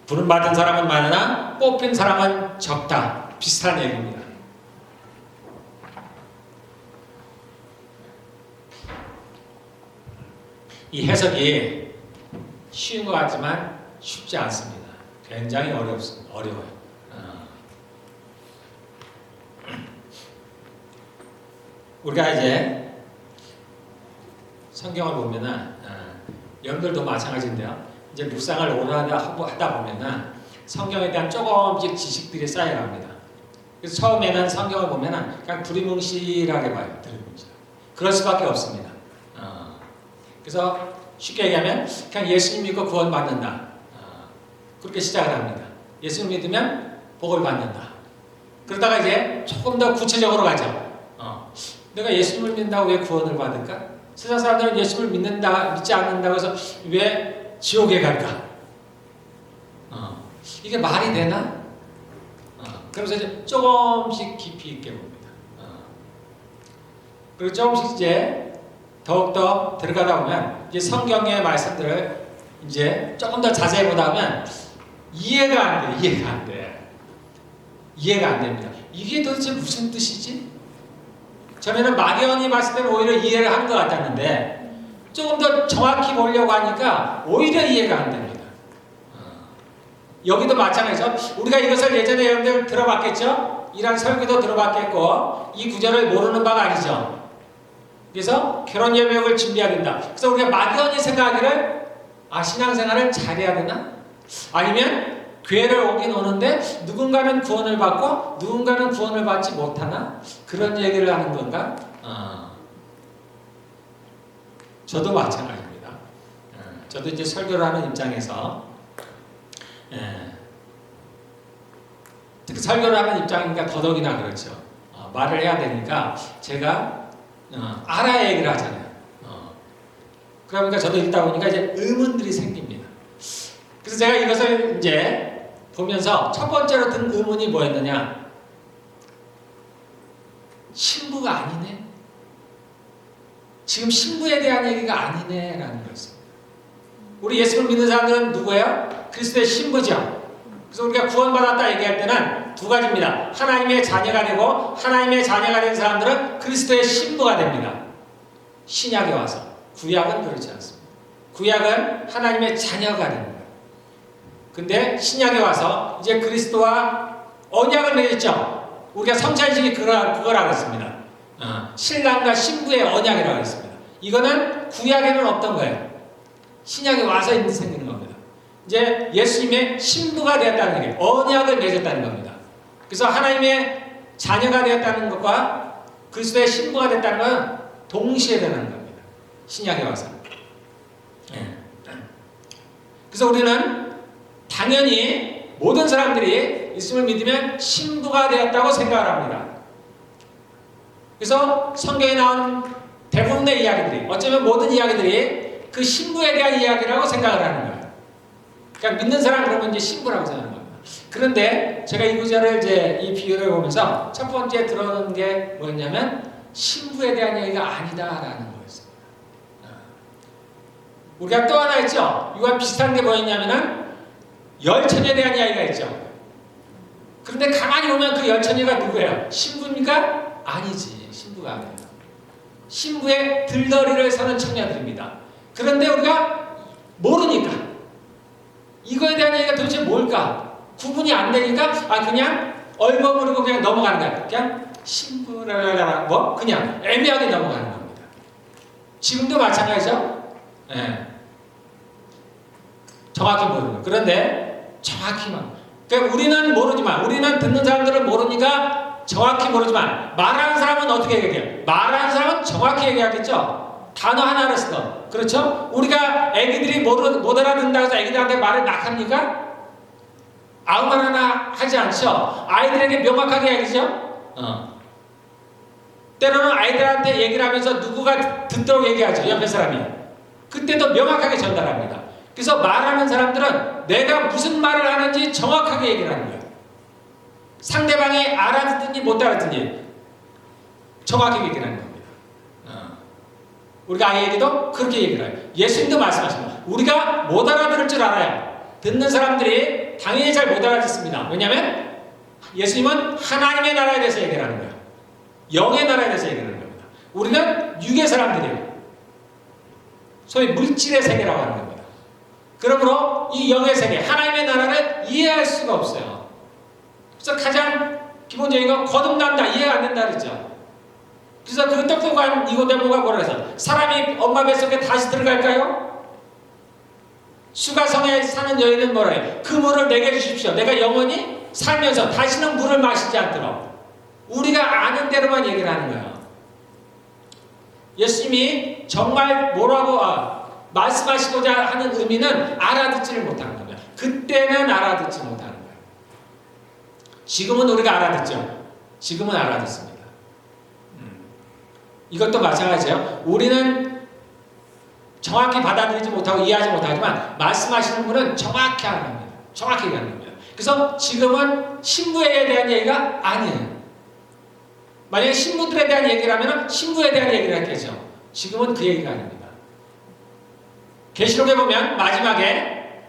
부름받은 사람은 많으나 뽑힌 사람은 적다. 비슷한 얘기입니다. 이 해석이 쉬운 것 같지만 쉽지 않습니다. 굉장히 어려워요. 우리가 이제 성경을 보면은 여러분들도 마찬가지인데요. 이제 묵상을 오래 하다 보면은 성경에 대한 조금씩 지식들이 쌓여갑니다. 그래서 처음에는 성경을 보면은 그냥 두리뭉실하게 봐요. 두리뭉실. 그럴 수밖에 없습니다. 그래서 쉽게 얘기하면 그냥 예수님 믿고 구원받는다. 그렇게 시작을 합니다. 예수님 믿으면 복을 받는다. 그러다가 이제 조금 더 구체적으로 가죠. 내가 예수님을 믿는다고 왜 구원을 받을까? 세상 사람들은 예수님을 믿지 않는다고 해서 왜 지옥에 갈까? 이게 말이 되나? 그러면서 이제 조금씩 깊이 있게 봅니다. 그리고 조금씩 이제 더욱더 들어가다 보면 이제 성경의 말씀들을 이제 조금 더 자세히 보다 보면 이해가 안 돼. 이해가 안 됩니다. 이게 도대체 무슨 뜻이지? 처음에는 막연히 봤을 때는 오히려 이해를 한 것 같았는데 조금 더 정확히 보려고 하니까 오히려 이해가 안 됩니다. 여기도 마찬가지죠. 우리가 이것을 예전에 여러분들 들어봤겠죠? 이런 설교도 들어봤겠고 이 구절을 모르는 바가 아니죠. 그래서 결혼 예배를 준비해야 된다. 그래서 우리가 막연히 생각하기를 신앙생활을 잘해야 되나? 아니면 교회를 오긴 오는데 누군가는 구원을 받고 누군가는 구원을 받지 못하나? 그런 얘기를 하는 건가? 저도 마찬가지입니다. 저도 이제 설교를 하는 입장에서 특히 설교를 하는 입장이니까 더더욱이나 그렇죠. 말을 해야 되니까 제가 알아야 얘기를 하잖아요. 그러니까 저도 읽다 보니까 이제 의문들이 생깁니다. 그래서 제가 이것을 이제 보면서 첫 번째로 든 의문이 뭐였느냐? 신부가 아니네? 지금 신부에 대한 얘기가 아니네 라는 거였습니다. 우리 예수를 믿는 사람들은 누구예요? 그리스도의 신부죠. 그래서 우리가 구원받았다 얘기할 때는 두 가지입니다. 하나님의 자녀가 되고 하나님의 자녀가 된 사람들은 그리스도의 신부가 됩니다. 신약에 와서. 구약은 그렇지 않습니다. 구약은 하나님의 자녀가 됩니다. 근데 신약에 와서 이제 그리스도와 언약을 맺었죠. 우리가 성찬식이 그거라고 했습니다. 신랑과 신부의 언약이라고 했습니다. 이거는 구약에는 없던 거예요. 신약에 와서 생기는 겁니다. 이제 예수님의 신부가 되었다는 게 언약을 맺었다는 겁니다. 그래서 하나님의 자녀가 되었다는 것과 그리스도의 신부가 됐다는 건 동시에 되는 겁니다. 신약에 와서. 그래서 우리는 당연히 모든 사람들이 예수님을 믿으면 신부가 되었다고 생각을 합니다. 그래서 성경에 나온 대부분의 이야기들이, 어쩌면 모든 이야기들이 그 신부에 대한 이야기라고 생각을 하는 거예요. 그러니까 믿는 사람 그러면 이제 신부라고 생각하는 겁니다. 그런데 제가 이 구절을 이 비유를 보면서 첫 번째 들어오는 게 뭐였냐면 신부에 대한 얘기가 아니다라는 거였습니다. 우리가 또 하나 있죠. 이와 비슷한 게 뭐였냐면은 열처녀에 대한 이야기가 있죠. 그런데 가만히 보면 그 열처녀가 누구예요? 신부입니까? 아니지. 신부가 아니에요. 신부의 들러리를 서는 처녀들입니다. 그런데 우리가 모르니까 이거에 대한 얘기가 도대체 뭘까? 구분이 안 되니까 그냥 얼버무리고 그냥 넘어가는 거야. 그냥 신부라라라 그냥 애매하게 넘어가는 겁니다. 지금도 마찬가지죠. 정확히 모르는. 그런데 정확히만. 그러니까 우리는 모르지만, 우리는 듣는 사람들은 모르니까 정확히 모르지만 말하는 사람은 어떻게 얘기해요? 말하는 사람은 정확히 얘기하겠죠. 단어 하나를 쓰던. 그렇죠? 우리가 애기들이 못 알아듣는다고 해서 애기들한테 말을 막 합니까? 아무 말 하나 하지 않죠. 아이들에게 명확하게 얘기죠. 때로는 아이들한테 얘기를 하면서 누구가 듣도록 얘기하죠. 옆에 사람이. 그때도 명확하게 전달합니다. 그래서 말하는 사람들은 내가 무슨 말을 하는지 정확하게 얘기를 하는 거예요. 상대방이 알아듣든지 못 알아듣든지 정확하게 얘기를 하는 겁니다. 우리가 아이에게도 그렇게 얘기를 해요. 예수님도 말씀하십니다. 우리가 못 알아들을 줄 알아요. 듣는 사람들이 당연히 잘 못 알아듣습니다. 왜냐하면 예수님은 하나님의 나라에 대해서 얘기를 하는 거예요. 영의 나라에 대해서 얘기를 하는 겁니다. 우리는 육의 사람들이에요. 소위 물질의 세계라고 하는 겁니다. 그러므로 이 영의 세계, 하나님의 나라를 이해할 수가 없어요. 그래서 가장 기본적인 건 거듭난다, 이해가 안 된다 그랬죠. 그래서 그 똑똑한 니고데모가 뭐라 해서 사람이 엄마 뱃속에 다시 들어갈까요? 수가성에 사는 여인은 뭐라 해요? 그 물을 내게 주십시오. 내가 영원히 살면서 다시는 물을 마시지 않도록. 우리가 아는 대로만 얘기를 하는 거예요. 예수님이 정말 뭐라고 말씀하시고자 하는 의미는 알아듣지를 못하는 겁니다. 그때는 알아듣지 못하는 거예요. 지금은 우리가 알아듣죠. 지금은 알아듣습니다. 이것도 마찬가지예요. 우리는 정확히 받아들이지 못하고 이해하지 못하지만 말씀하시는 분은 정확히 하는 겁니다. 정확히 얘기하는 겁니다. 그래서 지금은 신부에 대한 얘기가 아니에요. 만약에 신부들에 대한 얘기를 하면 신부에 대한 얘기를 했겠죠. 지금은 그 얘기가 아닙니다. 계시록에 보면 마지막에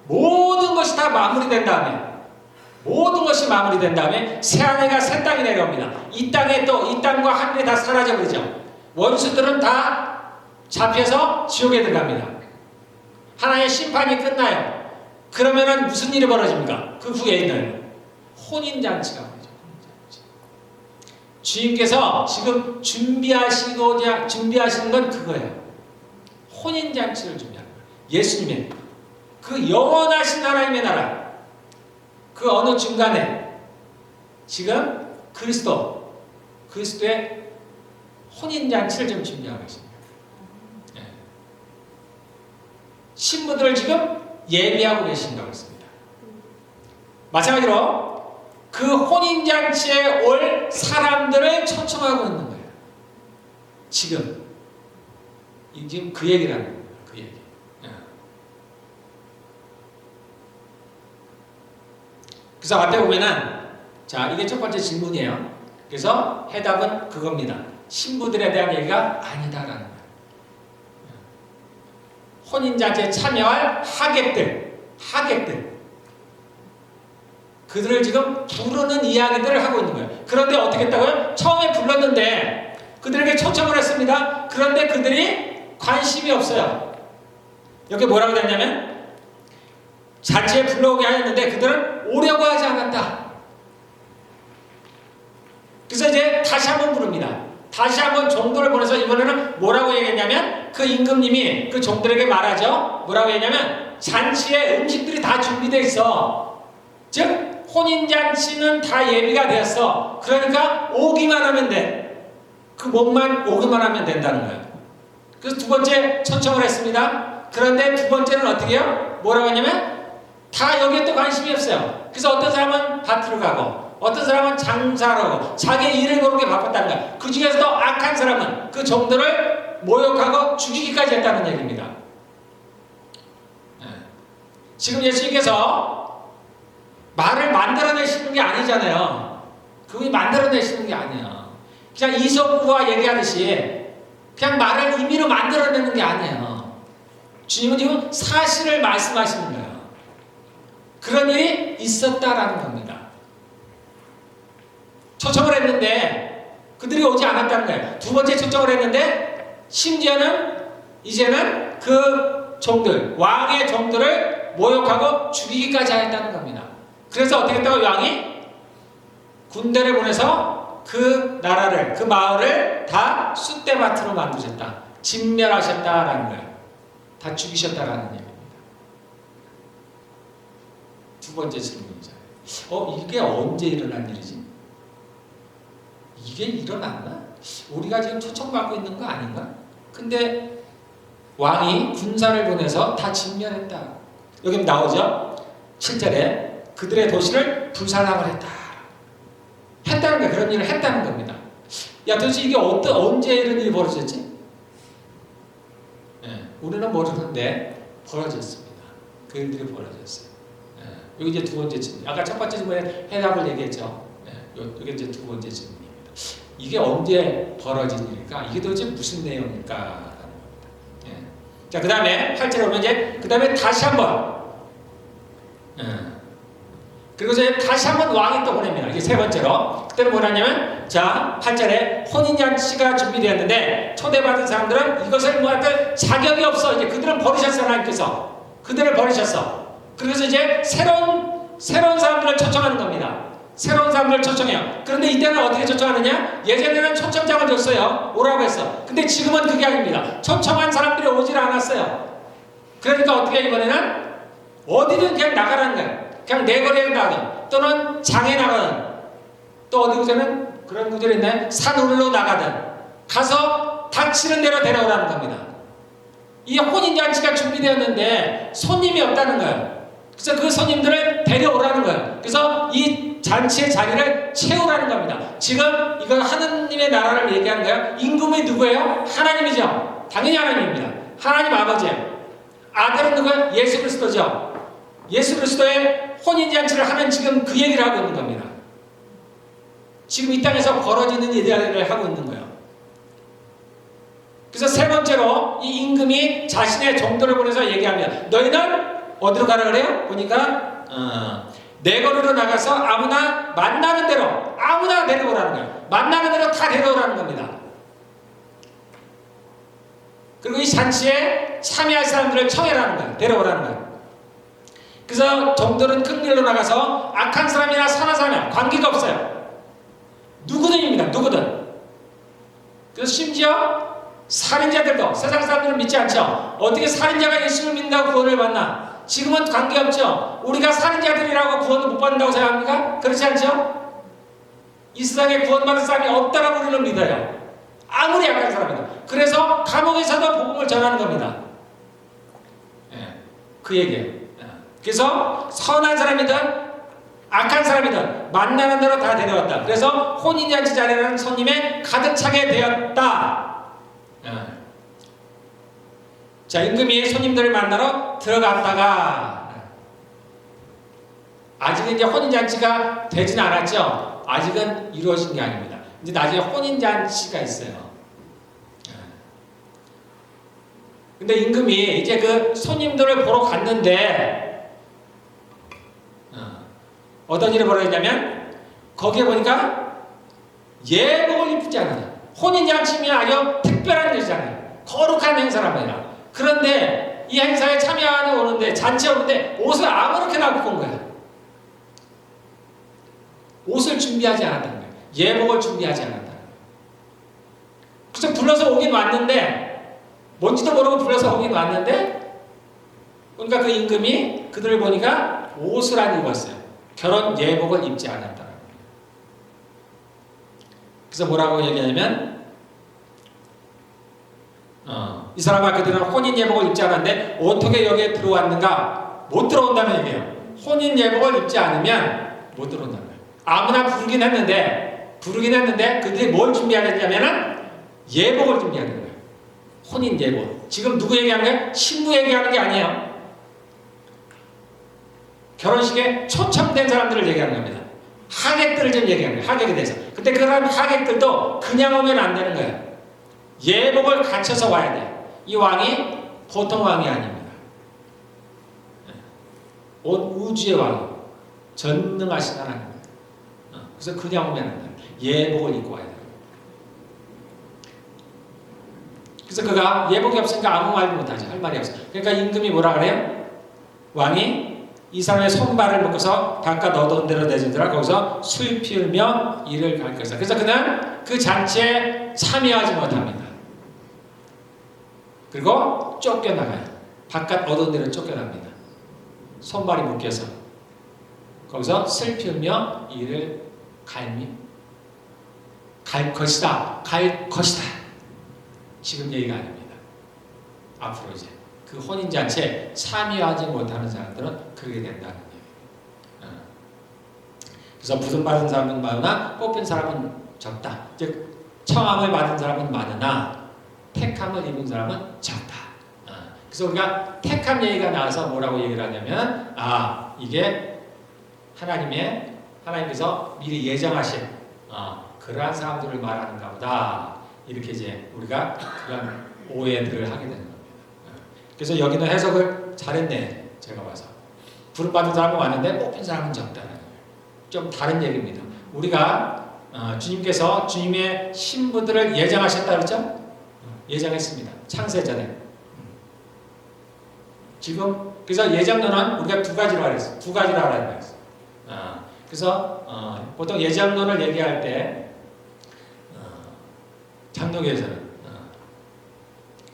모든 것이 다 마무리된 다음에 새하늘과 새 땅이 내려옵니다. 이 땅과 하늘이 다 사라져버리죠. 원수들은 다 잡혀서 지옥에 들어갑니다. 하나의 심판이 끝나요. 그러면은 무슨 일이 벌어집니까? 그 후에는 혼인잔치가 벌어져. 주님께서 지금 준비하시는 건 그거예요. 혼인잔치를 준비하는 거예요. 예수님의 그 영원하신 하나님의 나라, 그 어느 중간에 지금 그리스도의 혼인잔치를 좀 준비하고 있습니다. 네. 신부들을 지금 예비하고 계신다고 했습니다. 마찬가지로 그 혼인잔치에 올 사람들을 초청하고 있는 거예요. 지금 그 얘기를 하는 겁니다. 그 얘기. 그래서 앞에 보면은 이게 첫 번째 질문이에요. 그래서 해답은 그겁니다. 신부들에 대한 얘기가 아니다라는 거예요. 혼인잔치에 참여할 하객들 그들을 지금 부르는 이야기들을 하고 있는 거예요. 그런데 어떻게 했다고요? 처음에 불렀는데 그들에게 초청을 했습니다. 그런데 그들이 관심이 없어요. 여기 뭐라고 되냐면 잔치에 불러오게 하였는데 그들은 오려고 하지 않았다. 그래서 이제 다시 한번 부릅니다. 다시 한번 종들을 보내서 이번에는 뭐라고 얘기했냐면 그 임금님이 그 종들에게 말하죠. 뭐라고 했냐면 잔치에 음식들이 다 준비되어 있어. 즉 혼인잔치는 다 예비가 되었어. 그러니까 오기만 하면 돼. 그 몸만 오기만 하면 된다는 거예요. 그래서 두 번째 초청을 했습니다. 그런데 두 번째는 어떻게 해요? 뭐라고 하냐면 다 여기에 또 관심이 없어요. 그래서 어떤 사람은 밭으로 가고 어떤 사람은 장사를 하고 자기 일을 보는 게 바빴다는 거예요. 그 중에서도 악한 사람은 그 종들을 모욕하고 죽이기까지 했다는 얘기입니다. 지금 예수님께서 말을 만들어내시는 게 아니잖아요. 그분이 만들어내시는 게 아니에요. 그냥 이솝우와 얘기하듯이 그냥 말을 임의로 만들어내는 게 아니에요. 주님은 지금 사실을 말씀하시는 거예요. 그런 일이 있었다라는 겁니다. 초청을 했는데 그들이 오지 않았다는 거예요. 두 번째 초청을 했는데 심지어는 이제는 그 종들, 왕의 종들을 모욕하고 죽이기까지 하였다는 겁니다. 그래서 어떻게 했다고 왕이 군대를 보내서 그 나라를, 그 마을을 다 쑥대밭으로 만드셨다. 진멸하셨다라는 거예요. 다 죽이셨다라는 얘기입니다. 두 번째 질문이죠. 이게 언제 일어난 일이지? 이게 일어났나? 우리가 지금 초청받고 있는 거 아닌가? 근데 왕이 군사를 보내서 다 진멸했다. 여기 나오죠? 7절에 그들의 도시를 불살라고 했다. 했다는 거예요. 그런 일을 했다는 겁니다. 도대체 이게 언제 이런 일이 벌어졌지? 우리는 모르는데 벌어졌습니다. 그 일들이 벌어졌어요. 여기 이제 두 번째 질문. 아까 첫 번째 질문에 해답을 얘기했죠. 여기 이제 두 번째 질문입니다. 이게 언제 벌어진 일일까? 이게 도대체 무슨 내용일까? 라는 겁니다. 자, 그 다음에 8절에 오면 이제 그 다음에 다시 한번 그리고 이제 다시 한번 왕이 또 보냅니다. 이게 세 번째로. 그때는 뭐냐면, 자, 8절에 혼인잔치가 준비되었는데, 초대받은 사람들은 이것을 뭐할 자격이 없어. 이제 그들은 버리셨어, 하나님께서. 그들을 버리셨어. 그래서 이제 새로운 사람들을 초청하는 겁니다. 새로운 사람들을 초청해요. 그런데 이때는 어떻게 초청하느냐? 예전에는 초청장을 줬어요. 오라고 했어. 근데 지금은 그게 아닙니다. 초청한 사람들이 오질 않았어요. 그러니까 어떻게 이번에는 어디든 그냥 나가라는 거예요. 그냥 내거리에 나가든 또는 장에 나가든 또 어디 구절은 그런 구절이 있나요? 산울로 나가든 가서 닥치는 대로 데려오라는 겁니다. 이 혼인잔치가 준비되었는데 손님이 없다는 거예요. 그래서 그 손님들을 데려오라는 거예요. 그래서 이 잔치의 자리를 채우라는 겁니다. 지금 이건 하느님의 나라를 얘기하는 거예요. 임금이 누구예요? 하나님이죠. 당연히 하나님입니다. 하나님 아버지예요. 아들은 누구예요? 예수 그리스도죠. 예수 그리스도의 혼인잔치를 하는 지금 그 얘기를 하고 있는 겁니다. 지금 이 땅에서 벌어지는 일들을 하고 있는 거예요. 그래서 세 번째로 이 임금이 자신의 종들을 보내서 얘기합니다. 너희는 어디로 가라 그래요? 보니까 내거리로 나가서 아무나 만나는 대로 아무나 데려오라는 거예요. 만나는 대로 다 데려오라는 겁니다. 그리고 이 잔치에 참여할 사람들을 청해라는 거예요. 데려오라는 거예요. 그래서 종들은 큰 길로 나가서 악한 사람이나 선한 사람이나 관계가 없어요. 누구든입니다. 누구든. 그래서 심지어 살인자들도 세상 사람들은 믿지 않죠. 어떻게 살인자가 예수를 믿는다고 구원을 받나? 지금은 관계없죠. 우리가 살인자들이라고 구원을 못 받는다고 생각합니까? 그렇지 않죠? 이 세상에 구원받은 사람이 없다라고 우리는 믿어요. 아무리 약한 사람이도. 그래서 감옥에서도 복음을 전하는 겁니다. 그 얘기예요. 그래서 선한 사람이든 악한 사람이든 만나는 대로 다 데려왔다. 그래서 혼인잔치 자리에는 손님에 가득 차게 되었다. 자, 임금이 손님들을 만나러 들어갔다가 아직은 이제 혼인잔치가 되진 않았죠. 아직은 이루어진 게 아닙니다. 이제 나중에 혼인잔치가 있어요. 근데 임금이 이제 그 손님들을 보러 갔는데 어떤 일을 벌어졌냐면 거기에 보니까 예복을 입지 않아요. 혼인잔치면 아주 특별한 일이잖아요. 거룩한 행사랍니다. 그런데 이 행사에 참여하러 오는데 잔치에 오는데 옷을 아무렇게나 입고 온 거예요. 옷을 준비하지 않았다는 거예요. 예복을 준비하지 않았다는 거예요. 그래서 불러서 오긴 왔는데 뭔지도 모르고 불러서 오긴 왔는데 그러니까 그 임금이 그들을 보니까 옷을 안 입었어요. 결혼 예복을 입지 않았다는 거예요. 그래서 뭐라고 얘기하냐면 이 사람아 그들은 혼인 예복을 입지 않았는데 어떻게 여기에 들어왔는가? 못 들어온다는 얘기예요. 혼인 예복을 입지 않으면 못 들어온다는 거예요. 아무나 부르긴 했는데 그들이 뭘 준비해야 되냐면은 예복을 준비하는 거예요. 혼인 예복. 지금 누구 얘기하는 거예요? 신부 얘기하는 게 아니에요. 결혼식에 초청된 사람들을 얘기하는 겁니다. 하객들을 좀 얘기하는 거예요. 하객에 대해서. 근데 그런 하객들도 그냥 오면 안 되는 거예요. 예복을 갖춰서 와야 돼요. 이 왕이 보통 왕이 아닙니다. 온 우주의 왕, 전능하신 하나님. 그래서 그냥 오면 안 돼요. 예복을 입고 와야 돼요. 그래서 그가 예복이 없으니까 아무 말도 못하죠. 할 말이 없어요. 그러니까 임금이 뭐라 그래요? 왕이 이 사람의 손발을 묶어서 바깥 어두운 데로 내주더라. 거기서 술 피우며 일을 갈 것이다. 그래서 그는 그 잔치에 참여하지 못합니다. 그리고 쫓겨나가요. 바깥 어두운 데로 쫓겨납니다. 손발이 묶여서 거기서 술 피우며 일을 갈 것이다. 지금 얘기가 아닙니다. 앞으로 이제 그 혼인잔치에 참여하지 못하는 사람들은 그렇게 된다는 얘기예요. 그래서 부름받은 사람은 많으나 뽑힌 사람은 적다. 즉 청함을 받은 사람은 많으나 택함을 입은 사람은 적다. 그래서 우리가 택함 얘기가 나와서 뭐라고 얘기를 하냐면 이게 하나님께서 미리 예정하신 그러한 사람들을 말하는가 보다. 이렇게 이제 우리가 그런 오해들을 하게 되는 겁니다. 그래서 여기는 해석을 잘했네. 제가 봐서. 부름받은 사람은 많은데 뽑힌 사람은 적다는 거예요. 좀 다른 얘기입니다. 우리가 주님께서 주님의 신부들을 예정하셨다 그랬죠? 예정했습니다. 창세전에. 지금 그래서 예정론은 우리가 두 가지로 알았어요. 두 가지로 알아야 했어요. 그래서 보통 예정론을 얘기할 때 장로교에서는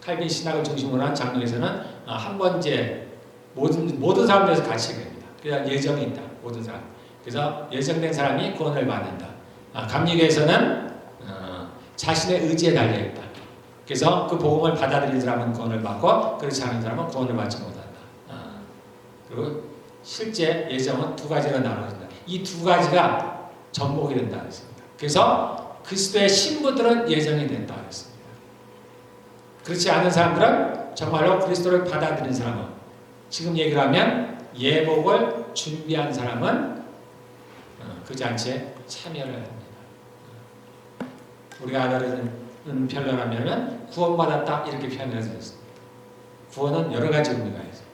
칼빈 신학을 중심으로 한 장로교에서는 한 번째 모든 사람들에서 같이 얘기합니다. 그냥 예정이 있다. 모든 사람. 그래서 예정된 사람이 구원을 받는다. 감리교에서는 자신의 의지에 달려있다. 그래서 그 복음을 받아들이는 사람은 구원을 받고 그렇지 않은 사람은 구원을 받지 못한다. 그리고 실제 예정은 두 가지로 나눠진다. 이 두 가지가 전복이 된다 했습니다. 그래서 그리스도의 신부들은 예정이 된다 했습니다. 그렇지 않은 사람들은 정말로 그리스도를 받아들인 사람은 지금 얘기를 하면 예복을 준비한 사람은 그 잔치에 참여를 합니다. 우리가 알아듣는 표현하면 구원받았다 이렇게 표현을 했습니다. 구원은 여러 가지 의미가 있어요.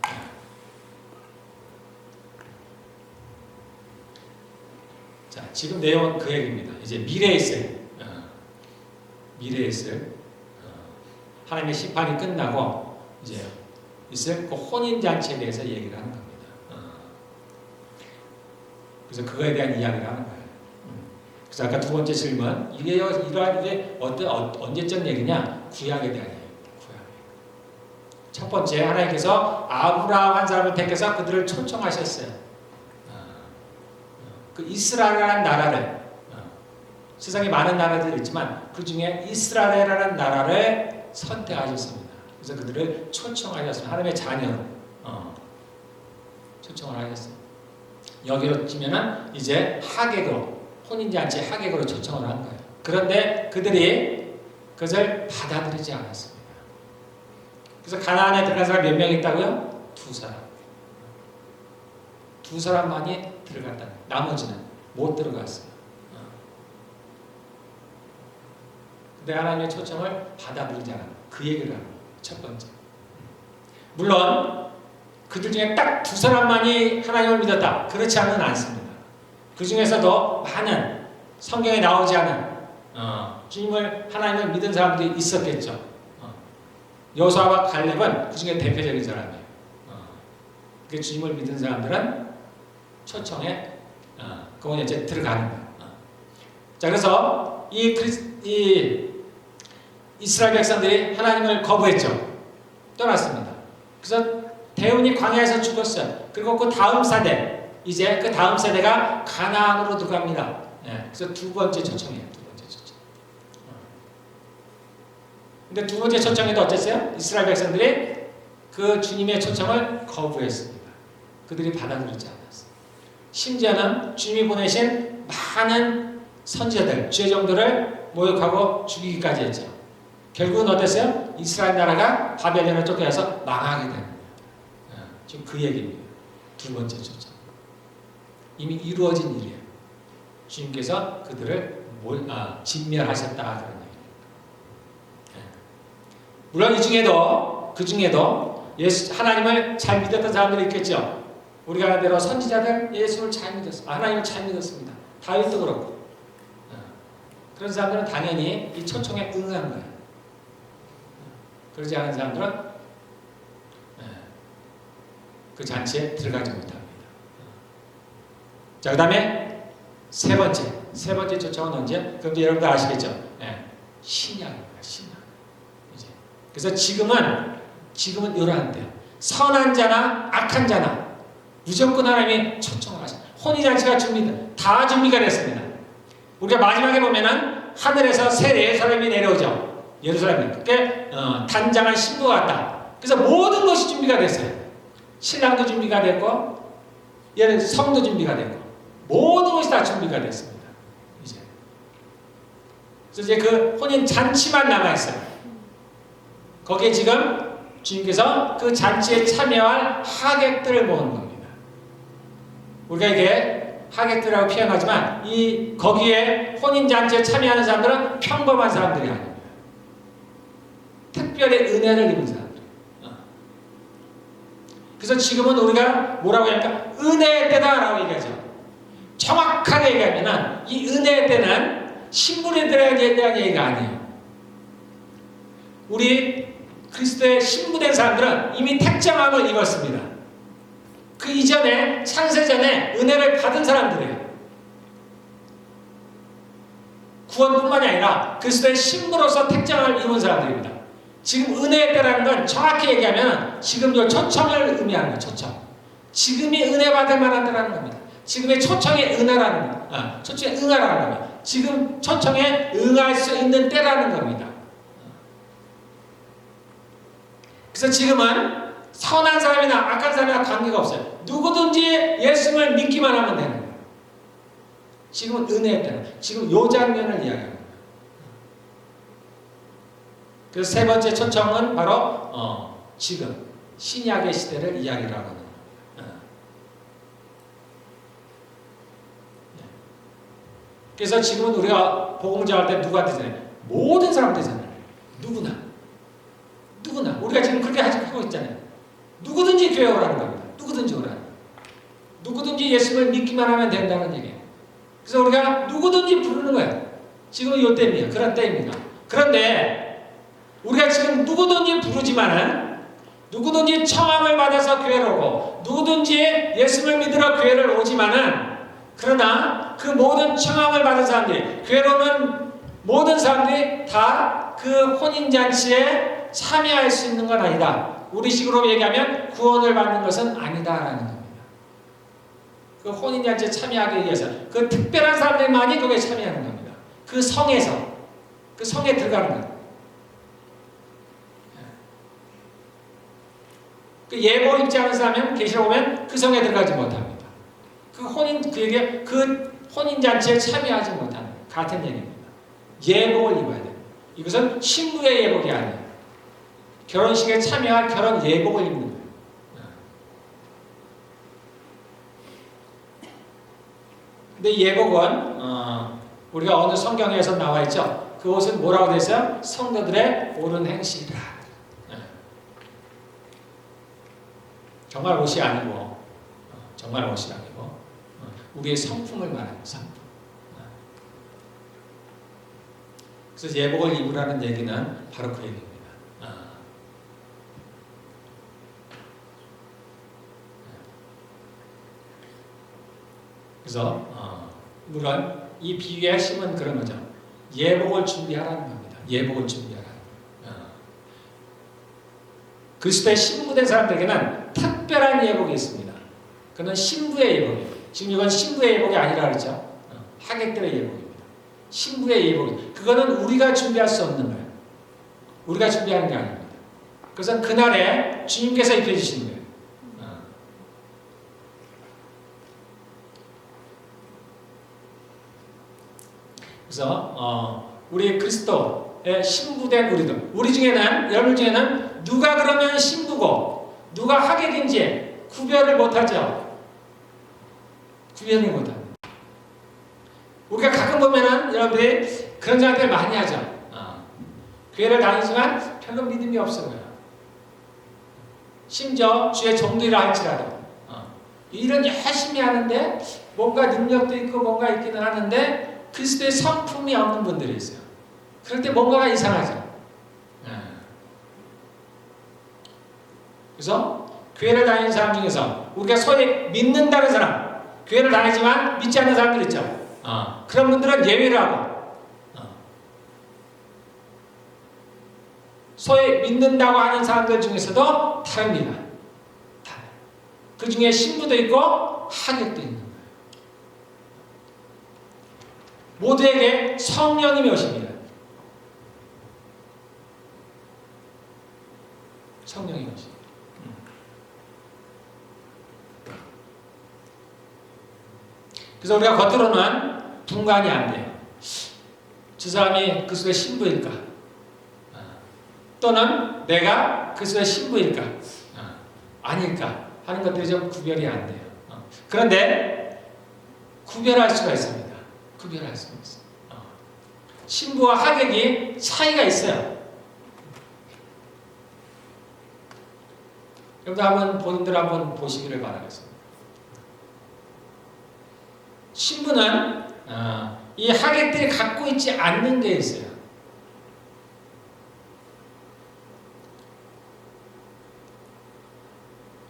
자, 지금 내용은 그 얘기입니다. 이제 미래에 있을 미래에 있을 하나님의 심판이 끝나고 이제 있을 그 혼인 잔치에 대해서 얘기를 하는 겁니다. 그래서 그거에 대한 이야기를 하는 거예요. 그래서 아까 두 번째 질문, 이게 언제적 얘기냐? 구약에 대한 얘기입니다. 구약. 첫 번째, 하나님께서 아브라함 한 사람을 택해서 그들을 초청하셨어요. 그 이스라엘이라는 나라를, 세상에 많은 나라들이 있지만 그 중에 이스라엘이라는 나라를 선택하셨습니다. 그래서 그들을 초청하셨습니다. 하나님의 자녀로 초청을 하셨어요. 여기로 치면은 이제 하객으로, 혼인잔치 하객으로 초청을 한 거예요. 그런데 그들이 그것을 받아들이지 않았습니다. 그래서 가나안에 들어간 사람 몇 명 있다고요? 두 사람. 두 사람만이 들어갔다. 나머지는 못 들어갔어요. 근데 하나님의 초청을 받아들이지 않아. 그 얘기를 하는 첫 번째. 물론 그들 중에 딱 두 사람만이 하나님을 믿었다. 그렇지 않습니다. 그 중에서도 많은 성경에 나오지 않은 주님을 하나님을 믿은 사람들이 있었겠죠. 여호수아와 갈렙은 그 중에 대표적인 사람이에요. 그 주님을 믿은 사람들은 초청에 그건 이제 들어가는 거예요. 자, 그래서 이 이스라엘 백성들이 하나님을 거부했죠. 떠났습니다. 그래서 대운이 광야에서 죽었어요. 그리고 그 다음 세대, 이제 그 다음 세대가 가나안으로 들어갑니다. 그래서 두 번째 초청이에요. 두 번째 초청. 근데 두 번째 초청에도 어땠어요? 이스라엘 백성들이 그 주님의 초청을 거부했습니다. 그들이 받아들이지 않았어요. 심지어는 주님이 보내신 많은 선지자들, 죄종들을 모욕하고 죽이기까지 했죠. 결국은 어땠어요? 이스라엘 나라가 바벨론에 쫓겨나서 망하게 되는 거예요. 지금 그 얘기입니다. 두 번째 초청. 이미 이루어진 일이에요. 주님께서 그들을 진멸하셨다 그런 얘기입니다. 물론 그 중에도 하나님을 잘 믿었던 사람들이 있겠죠. 우리가 아는 대로 선지자들 예수를 잘 믿었습니다. 하나님을 잘 믿었습니다. 다윗도 그렇고. 그런 사람들은 당연히 이 초청에 응한 거예요. 그러지 않은 사람들은 그 잔치에 들어가지 못합니다. 자, 그 다음에 세 번째 초청은 언제? 그럼 여러분들 아시겠죠? 신약입니다. 신약. 이제. 그래서 지금은 이러한데요. 선한 자나 악한 자나 무조건 하나님이 초청을 하십니다. 혼인잔치가 다 준비가 됐습니다. 우리가 마지막에 보면은 하늘에서 새 예루살렘이 내려오죠. 예루살렘이. 그게 단장한 신부가 왔다. 그래서 모든 것이 준비가 됐어요. 신랑도 준비가 됐고, 성도 준비가 됐고, 모든 것이 다 준비가 됐습니다. 이제. 그래서 이제 그 혼인 잔치만 남아 있어요. 거기에 지금 주님께서 그 잔치에 참여할 하객들을 모으는 겁니다. 우리가 이게 하객들이라고 표현하지만 거기에 혼인 잔치에 참여하는 사람들은 평범한 사람들이 아닙니다. 특별히 은혜를 입은 사람들. 그래서 지금은 우리가 뭐라고 할까? 은혜의 때다라고 얘기하죠. 정확하게 얘기하면 이 은혜의 때는 신분에 대한 얘기가 아니에요. 우리 그리스도의 신부된 사람들은 이미 택정함을 입었습니다. 그 이전에 창세전에 은혜를 받은 사람들이에요. 구원뿐만이 아니라 그리스도의 신부로서 택정함을 입은 사람들입니다. 지금 은혜의 때라는 건 정확히 얘기하면 지금 요 초청을 의미하는 거예요. 초청. 지금이 은혜 받을 만한 때라는 겁니다. 지금의 초청에 응하라는 겁니다. 초청에 응하라는 겁니다. 지금 초청에 응할 수 있는 때라는 겁니다. 그래서 지금은 선한 사람이나 악한 사람이나 관계가 없어요. 누구든지 예수를 믿기만 하면 되는 거예요. 지금은 은혜의 때는 지금 요 장면을 이야기합니다. 그래서 세 번째 초청은 바로 지금 신약의 시대를 이야기를 하고 있는 겁니다. 그래서 지금은 우리가 복음을 전할 때 누가 되잖아요? 모든 사람 되잖아요. 누구나 우리가 지금 그렇게 하고 있잖아요. 누구든지 교회 오라는 겁니다. 누구든지 오라는 겁니다. 누구든지 예수를 믿기만 하면 된다는 얘기예요. 그래서 우리가 누구든지 부르는 거예요. 지금은 이 때입니다. 그런 때입니다. 그런데 우리가 지금 누구든지 부르지만은 누구든지 청함을 받아서 교회로 오고 누구든지 예수를 믿으러 교회를 오지만은 그러나 그 모든 청함을 받은 사람들이 교회로는 모든 사람들이 다 그 혼인잔치에 참여할 수 있는 건 아니다. 우리식으로 얘기하면 구원을 받는 것은 아니다라는 겁니다. 그 혼인잔치에 참여하기 위해서 그 특별한 사람들만이 거기에 참여하는 겁니다. 그 성에 들어가는 겁니다. 그 예복 입지 않은 사람은 계시록 보면 그 성에 들어가지 못합니다. 그 혼인잔치에 참여하지 못하는 같은 얘기입니다. 예복을 입어야 돼요. 이것은 신부의 예복이 아니에요. 결혼식에 참여할 결혼 예복을 입는 거예요. 근데 예복은 우리가 어느 성경에서 나와 있죠. 그 옷은 뭐라고 되어 있어요? 성도들의 옳은 행실이라. 정말 옷이 아니고 우리의 성품을 말하는 성품. 그래서 예복을 입으라는 얘기는 바로 그 얘기입니다. 그래서 물론 이 비유의 핵심은 그런 거죠. 예복을 준비하라는 겁니다. 예복을 준비하라는 거예요. 그리스도의 신부된 사람들에게는 특별한 예복이 있습니다. 그는 신부의 예복이에요. 지금 이건 신부의 예복이 아니라 그러죠. 하객들의 예복입니다. 신부의 예복이. 그거는 우리가 준비할 수 없는 거예요. 우리가 준비하는 게 아닙니다. 그래서 그날에 주님께서 입혀주시는 거예요. 그래서 우리 그리스도의 신부된 우리 중에는 여러분 중에는 누가 그러면 신부고 누가 하객인지 구별을 못하죠. 구별을 못합니다. 우리가 가끔 보면은 여러분들이 그런 장들 많이 하죠. 교회를 다니지만 별로 믿음이 없어 보여요. 심지어 주의 종들이라 할지라도 일은 열심히 하는데 뭔가 능력도 있고 뭔가 있기는 하는데 그리스도의 성품이 없는 분들이 있어요. 그럴 때 뭔가가 이상하죠. 그래서 교회를 다니는 사람 중에서 우리가 소위 믿는다는 사람, 교회를 다니지만 믿지 않는 사람들 있죠. 그런 분들은 예외를 하고 소위 믿는다고 하는 사람들 중에서도 다릅니다. 그 중에 신부도 있고 하객도 있는 거예요. 모두에게 성령님이 오십니다. 성령이 오십니다. 그래서 우리가 겉으로는 분간이 안 돼요. 저 사람이 그리스도의 신부일까? 또는 내가 그리스도의 신부일까? 아닐까? 하는 것들이 좀 구별이 안 돼요. 그런데 구별할 수가 있습니다. 구별할 수가 있어요. 신부와 하객이 차이가 있어요. 여러분 본인들 한번 보시기를 바라겠습니다. 신부는 이 하객들이 갖고 있지 않는 게 있어요.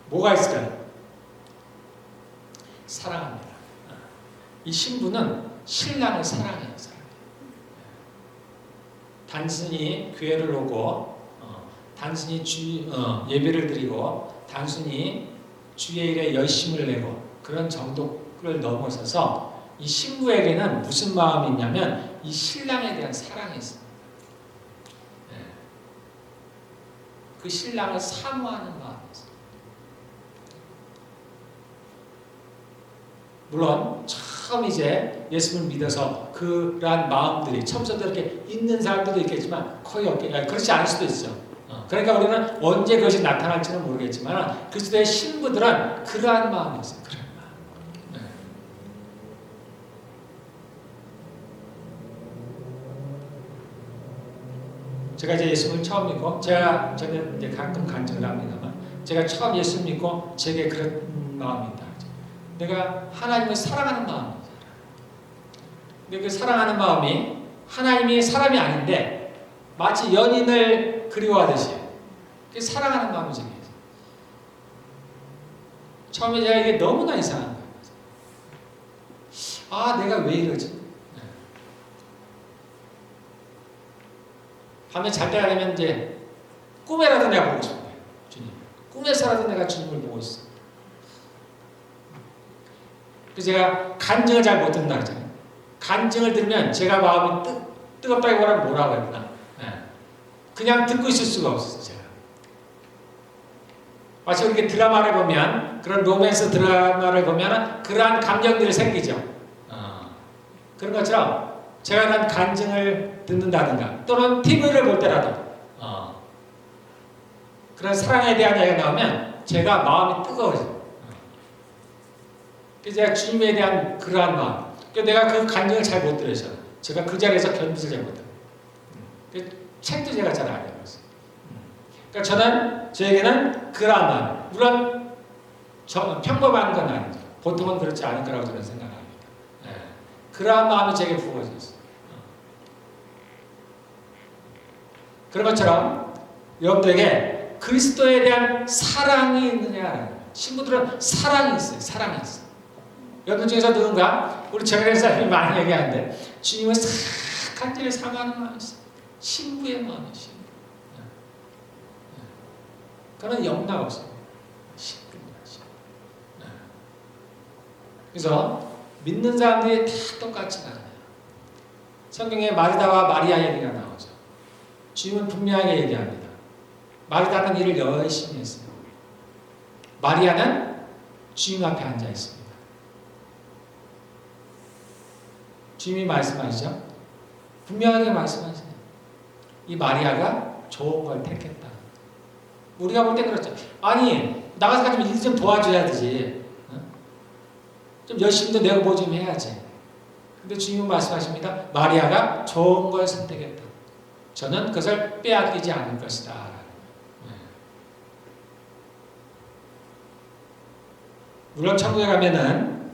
뭐가 있을까요? 사랑합니다. 이 신부는 신랑을 사랑해요. 단순히 교회를 오고 단순히 예배를 드리고 단순히 주의 일에 열심을 내고 그런 정도를 넘어서서 이 신부에게는 무슨 마음이 있냐면 이 신랑에 대한 사랑이 있습니다. 그 신랑을 사모하는 마음이 있습니다. 물론 처음 이제 예수를 믿어서 그러한 마음들이 처음부터 이렇게 있는 사람들도 있겠지만 거의 없게 그렇지 않을 수도 있죠. 그러니까 우리는 언제 그것이 나타날지는 모르겠지만 그리스도의 신부들은 그러한 마음이 있어요. 그런 마음. 제가 이제 예수를 처음 믿고 저는 이제 가끔 간증을 합니다만 제가 처음 예수 믿고 제게 그런 마음이 있다. 내가 하나님을 사랑하는 마음이잖아. 근데 그 사랑하는 마음이 하나님이 사람이 아닌데 마치 연인을 그리워하듯이 사랑하는 마음이 생겨요. 처음에 제가 이게 너무나 이상한 거예요. 아, 내가 왜 이러지? 밤에 잘 때 가려면 이제 꿈에라도 내가 보고 싶은 거예요. 주님. 꿈에서라도 내가 주님을 보고 있어. 그래서 제가 간증을 잘 못 듣는다 그랬잖아요. 간증을 들으면 제가 마음이 뜨겁다기보다는 뭐라고 했구나. 그냥 듣고 있을 수가 없었어요. 제가. 마치 이렇게 드라마를 보면 그런 로맨스 드라마를 보면 그러한 감정들이 생기죠. 그런 것처럼 제가 난 간증을 듣는다든가 또는 TV를 볼 때라도 그런 사랑에 대한 이야기가 나오면 제가 마음이 뜨거워져요. 그래서 제가 주님에 대한 그러한 마음. 내가 그 간증을 잘 못 들어서 제가 그 자리에서 견디지 잘 못해요. 책도 제가 잘 안 읽었어요. 그러니까 저는 저에게는 그러한 마음. 물론 평범한 건 아니죠. 보통은 그렇지 않을 거라고 저는 생각합니다. 그러한 마음이 제게 부어졌어요. 그런 것처럼 여러분들에게 그리스도에 대한 사랑이 있느냐? 신부들은 사랑이 있어요. 사랑이 있어요. 여러분 중에서 누군가 우리 정예련 사람이 많이 얘기하는데 주님을 싹 간절히 사랑하는 마음이 있어요. 신부의 마음이 있어요. 그건 영락 없어요. 신부입니다. 그래서 믿는 사람들이 다 똑같지 않아요. 성경에 마르다와 마리아 얘기가 나오죠. 주님은 분명하게 얘기합니다. 마르다는 일을 열심히 했어요. 마리아는 주님 앞에 앉아 있습니다. 주님이 말씀하시죠. 분명하게 말씀하시죠. 이 마리아가 좋은 걸 택했다. 우리가 볼 때 그렇죠. 아니 나가서 좀 일 좀 도와줘야 되지. 좀 열심히도 내가 뭐 좀 해야지. 근데 주님은 말씀하십니다. 마리아가 좋은 걸 선택했다. 저는 그것을 빼앗기지 않을 것이다. 물론 천국에 가면은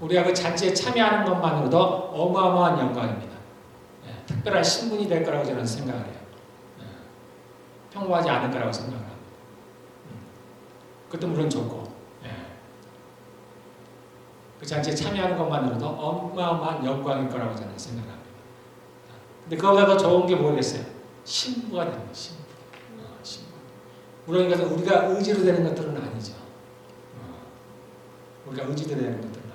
우리가 그 잔치에 참여하는 것만으로도 어마어마한 영광입니다. 특별한 신분이 될 거라고 저는 생각을 해요. 평범하지 않을 거라고 생각을 합니다. 그것도 물론 좋고 그 잔치에 참여하는 것만으로도 어마어마한 영광일 거라고 저는 생각을 합니다. 근데 그거보다 더 좋은 게 뭐겠어요? 신부가 되는 거예요. 신부. 물론 이것은 우리가 의지로 되는 것들은 아니죠. 우리가 의지로 되는 것들은 아닙니다.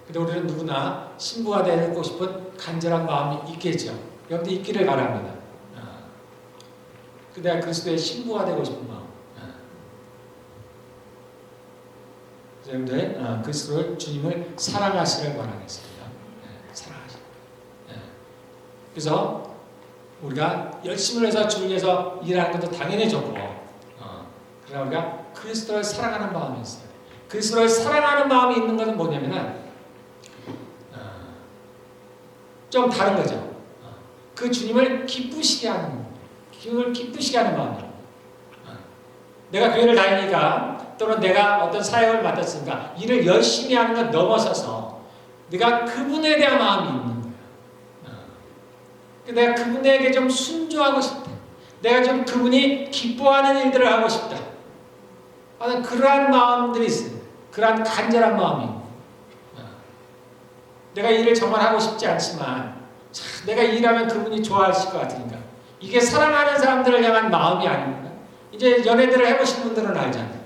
근데 우리는 누구나 신부가 되고 싶은 간절한 마음이 있겠죠. 여러분들 있기를 바랍니다. 내가 그리스도의 신부가 되고 싶은 마음. 여러분들 그리스도를 주님을 사랑하시길 바라겠습니다. 사랑하시길. 그래서 우리가 열심히 해서 주를 위해서 일하는 것도 당연히 좋고 그러나 우리가 그리스도를 사랑하는 마음이 있어요. 그리스도를 사랑하는 마음이 있는 것은 뭐냐면은 좀 다른 거죠. 그 주님을 기쁘시게 하는 마음이에요. 내가 교회를 다니니까 또는 내가 어떤 사역을 맡았으니까 일을 열심히 하는 것 넘어서서 내가 그분에 대한 마음이 있는 거야. 내가 그분에게 좀 순종하고 싶다. 내가 좀 그분이 기뻐하는 일들을 하고 싶다. 하는 그러한 마음들이 있어요. 그러한 간절한 마음이. 내가 일을 정말 하고 싶지 않지만 내가 일하면 그분이 좋아하실 것 같으니까. 이게 사랑하는 사람들을 향한 마음이 아닙니까? 이제 연애들을 해보신 분들은 알잖아요.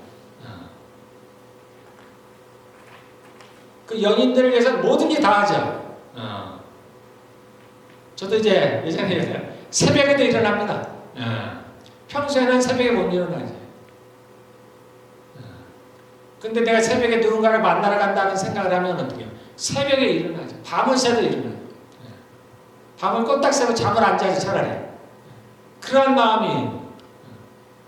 그 연인들을 위해서 뭐든지 다 하죠. 저도 이제 예전에 새벽에도 일어납니다. 평소에는 새벽에 못 일어나죠. 근데 내가 새벽에 누군가를 만나러 간다는 생각을 하면 어떻게 해요? 새벽에 일어나죠. 밤을 새도 일어나요. 밤을 꼬딱 새고 잠을 안 자지 차라리. 그런 마음이.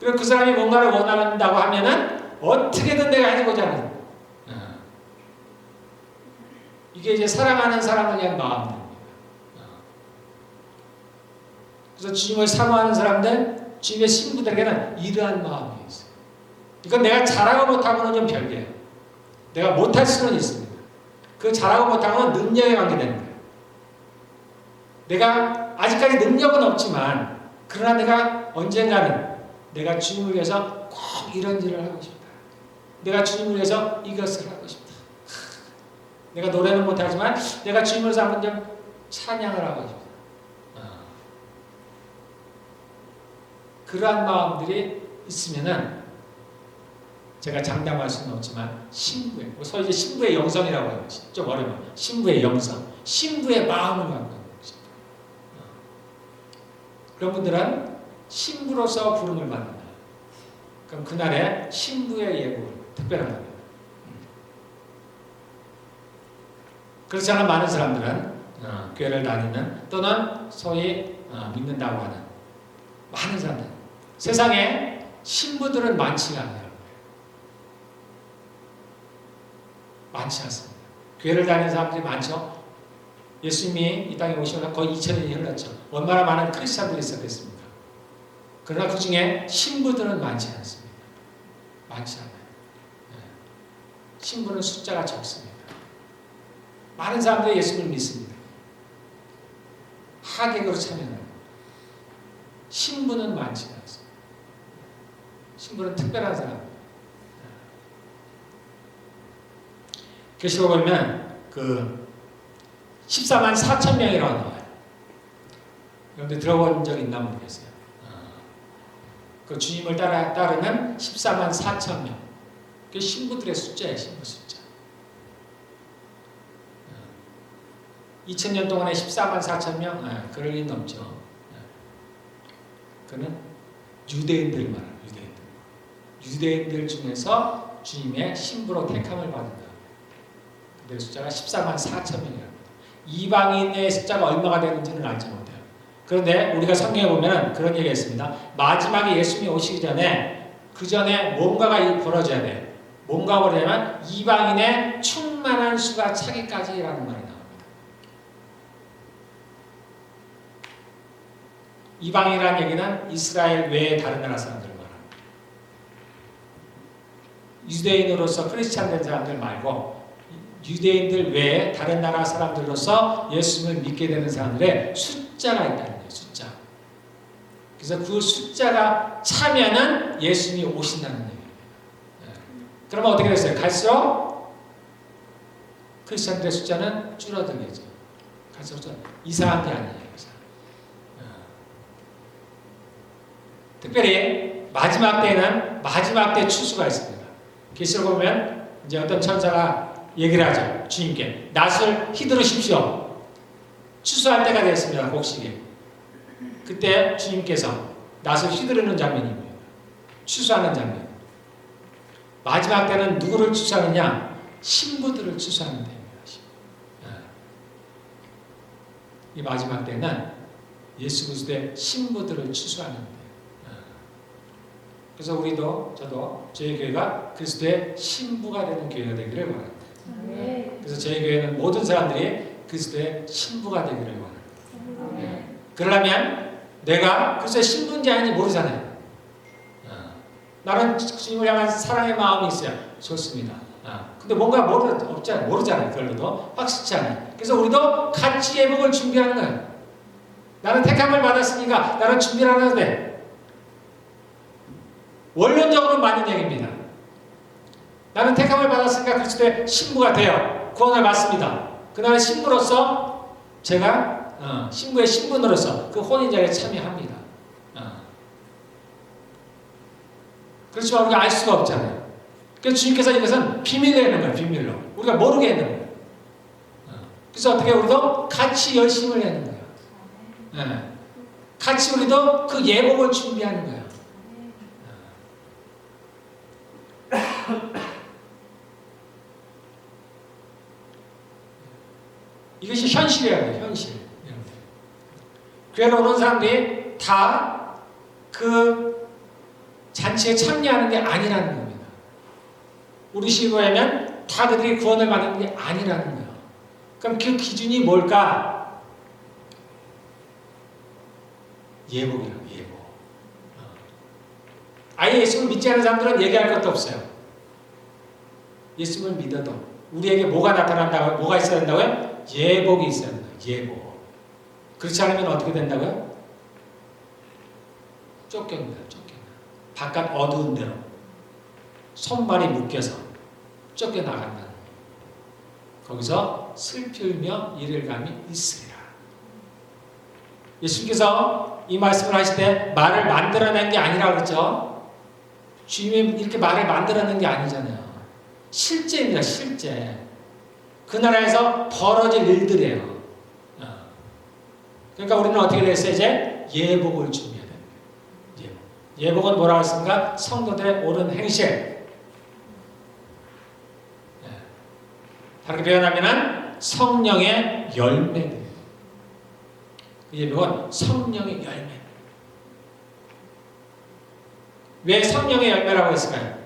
그리고 그 사람이 뭔가를 원한다고 하면은 어떻게든 내가 해주고자 하는. 이게 이제 사랑하는 사람을 위한 마음입니다. 그래서 주님을 사모하는 사람들, 주님의 신부들에게는 이러한 마음이 있어요. 이건 내가 잘하고 못하고는 좀 별개예요. 내가 못할 수는 있습니다. 그 잘하고 못하고는 능력에 관계되는 거예요. 내가 아직까지 능력은 없지만 그러나 내가 언젠가는 내가 주님을 위해서 꼭 이런 일을 하고 싶다. 내가 주님을 위해서 이것을 하고 싶다. 내가 노래는 못하지만 내가 주님을 위해서 한번 좀 찬양을 하고 싶다. 그러한 마음들이 있으면은 제가 장담할 수는 없지만 신부의, 소위 이제 신부의 영성이라고 해요. 좀 어려워요. 신부의 영성, 신부의 마음을 갖고 있는 것입니다. 그런 분들은 신부로서 부름을 받는다. 그럼 그날의 신부의 예고 특별한 겁니다. 그렇지 않은 많은 사람들은 교회를 다니는 또는 소위 믿는다고 하는 많은 사람들, 세상에 신부들은 많지가 않아요. 많지 않습니다. 교회를 다니는 사람들이 많죠. 예수님이 이 땅에 오시면 거의 2000년이 흘렀죠. 얼마나 많은 크리스찬들이 있었겠습니까? 그러나 그 중에 신부들은 많지 않습니다. 많지 않아요. 신부는 숫자가 적습니다. 많은 사람들이 예수님을 믿습니다. 하객으로 참여합니다. 신부는 많지 않습니다. 신부는 특별한 사람. 계시록 보면 그 14만 4천 명이라고 나와요. 여러분들 들어본 적 있나 모르겠어요. 그 주님을 따르는 14만 4천 명. 그게 신부들의 숫자예요. 신부 숫자. 2000년 동안에 14만 4천 명? 그럴 리는 없죠. 그는 유대인들 말합니다. 유대인들 중에서 주님의 신부로 택함을 받는다. 그들의 숫자가 14만 4천 명이랍니다. 이방인의 숫자가 얼마가 되는지는 알지 못해요. 그런데 우리가 성경에 보면 그런 얘기가 있습니다. 마지막에 예수님이 오시기 전에 그 전에 뭔가가 벌어져야 돼. 뭔가 벌어지면 이방인의 충만한 수가 차기까지라는 말이 나옵니다. 이방인이라는 얘기는 이스라엘 외의 다른 나라 사람들을 말합니다. 유대인으로서 크리스찬 된 사람들 말고 유대인들 외에 다른 나라 사람들로서 예수님을 믿게 되는 사람들의 숫자가 있다는 거예요. 숫자. 그래서 그 숫자가 차면은 예수님이 오신다는 얘기예요. 그러면 어떻게 됐어요? 갈수록 크리스찬들의 숫자는 줄어들겠죠. 갈수록 이상한 게 아니에요. 특별히 마지막 때에는 마지막 때 추수가 있습니다. 계시록 보면 이제 어떤 천사가 얘기를 하죠. 주님께 낫을 휘두르십시오. 추수할 때가 됐습니다. 곡식에. 그때 주님께서 낫을 휘두르는 장면입니다. 추수하는 장면. 마지막 때는 누구를 추수하느냐? 신부들을 추수하는 때입니다. 이 마지막 때는 예수 그리스도의 신부들을 추수하는 때예요. 그래서 우리도 저도 저희 교회가 그리스도의 신부가 되는 교회가 되기를 바랍니다. 그래서 저희 교회는 모든 사람들이 그리스도의 신부가 되기를 원합니다. 그러려면 내가 그리스도의 신부인지 아닌지 모르잖아요. 나는 주님을 향한 사랑의 마음이 있어요. 좋습니다. 근데 뭔가 모르잖아요. 별로도 확실치 않아요. 그래서 우리도 같이 예복을 준비하는 거예요. 나는 택함을 받았으니까 나는 준비를 하는데 원론적으로 맞는 얘기입니다. 나는 택함을 받았으니까 그리스도의 신부가 돼요. 구원을 받습니다. 그날의 신부로서 제가 신부의 신분으로서 그 혼인자리에 참여합니다. 그렇지만 우리가 알 수가 없잖아요. 그래서 주님께서 이것은 비밀로 하는 거예요. 비밀로. 우리가 모르게 하는 거예요. 그래서 어떻게 우리도 같이 열심을 하는 거예요. 같이 우리도 그 예복을 준비하는 거예요. 이것이 현실이에요. 현실. 교회로 오는 사람들이 다 그 잔치에 참여하는 게 아니라는 겁니다. 우리 식으로 하면 다 그들이 구원을 받는 게 아니라는 거예요. 그럼 그 기준이 뭘까? 예복이라고, 예복. 아예 예수를 믿지 않는 사람들은 얘기할 것도 없어요. 예수를 믿어도 우리에게 뭐가 나타난다고요? 뭐가 있어야 된다고요? 예복이 있어야 된다. 예복. 그렇지 않으면 어떻게 된다고요? 쫓겨납니다. 쫓겨나. 바깥 어두운 데로 손발이 묶여서 쫓겨나간다는 거기서 슬피우며 이를 감이 있으리라. 예수님께서 이 말씀을 하실 때 말을 만들어낸 게 아니라 그랬죠. 주님이 이렇게 말을 만들어낸 게 아니잖아요. 실제입니다. 실제. 그 나라에서 벌어질 일들이에요. 그러니까 우리는 어떻게 됐어요? 이제 예복을 준비해야 됩니다. 예복은 뭐라고 했습니까? 성도들의 옳은 행실. 다르게 표현하면 성령의 열매입니다. 예복은 성령의 열매. 왜 성령의 열매라고 했을까요?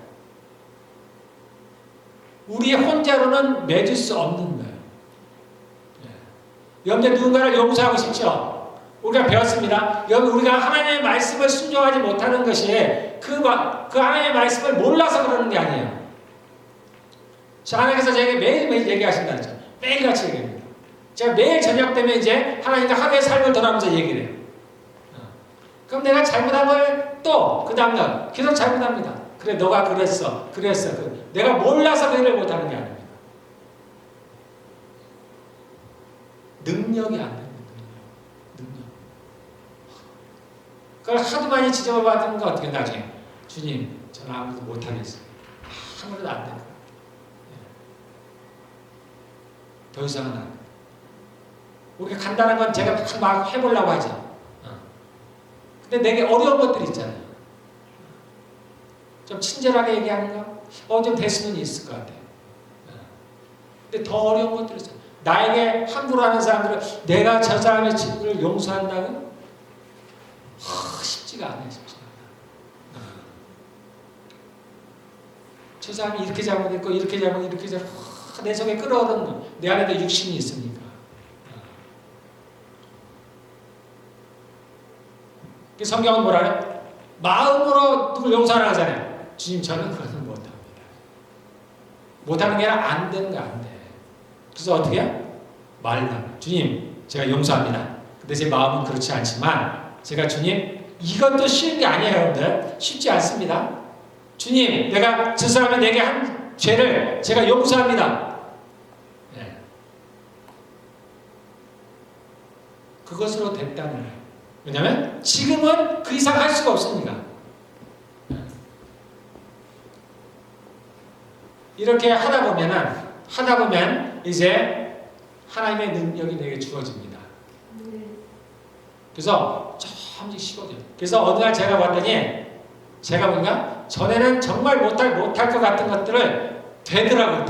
우리 혼자로는 맺을 수 없는 거예요. 여러분들 누군가를 용서하고 싶죠? 우리가 배웠습니다. 여러분 우리가 하나님의 말씀을 순종하지 못하는 것이 그 하나님의 말씀을 몰라서 그러는 게 아니에요. 저 하나님께서 제게 매일매일 얘기하신다는 거죠. 매일같이 얘기합니다. 제가 매일 저녁 되면 이제 하나님과 하루의 삶을 돌아가면서 얘기를 해요. 그럼 내가 잘못한 걸 또 그 다음날 계속 잘못합니다. 그래 너가 그랬어. 내가 몰라서 그 일을 못하는 게 아닙니다. 능력이 안 됩니다. 능력. 그걸 하도 많이 지적받은 거 어떻게 나중에 주님 저는 아무것도 못하겠어요. 아무것도 안 됩니다. 더 이상은 안 됩니다. 우리가 간단한 건 제가 막 해보려고 하죠. 근데 내게 어려운 것들이 있잖아요. 좀 친절하게 얘기하는 거? 좀 될 수는 있을 것 같아요. 근데 더 어려운 것들이 있어요. 나에게 함부로 하는 사람들은 내가 저 사람의 죄를 용서한다고? 쉽지가 않아요. 쉽지가 않아. 저 사람이 이렇게 잘못했고 이렇게 내 속에 끌어오르는 거. 내 안에도 육신이 있으니까. 성경은 뭐라 그래? 마음으로 누굴 용서하라 하잖아요. 주님 저는 그것은 못합니다. 못하는 게 아니라 안 되는 거 안 돼. 그래서 어떻게 해요? 말을 하라. 주님 제가 용서합니다. 근데 제 마음은 그렇지 않지만 제가 주님 이것도 쉬운 게 아니에요. 여러분들 쉽지 않습니다. 주님 내가 저 사람이 내게 한 죄를 제가 용서합니다. 네. 그것으로 됐다는 거예요. 왜냐하면 지금은 그 이상 할 수가 없으니까. 이렇게 하다 보면 이제 하나님의 능력이 내게 주어집니다. 그래서 조금씩 쉬워져요. 그래서 어느 날 제가 보니까 전에는 정말 못할 것 같은 것들을 되더라고요.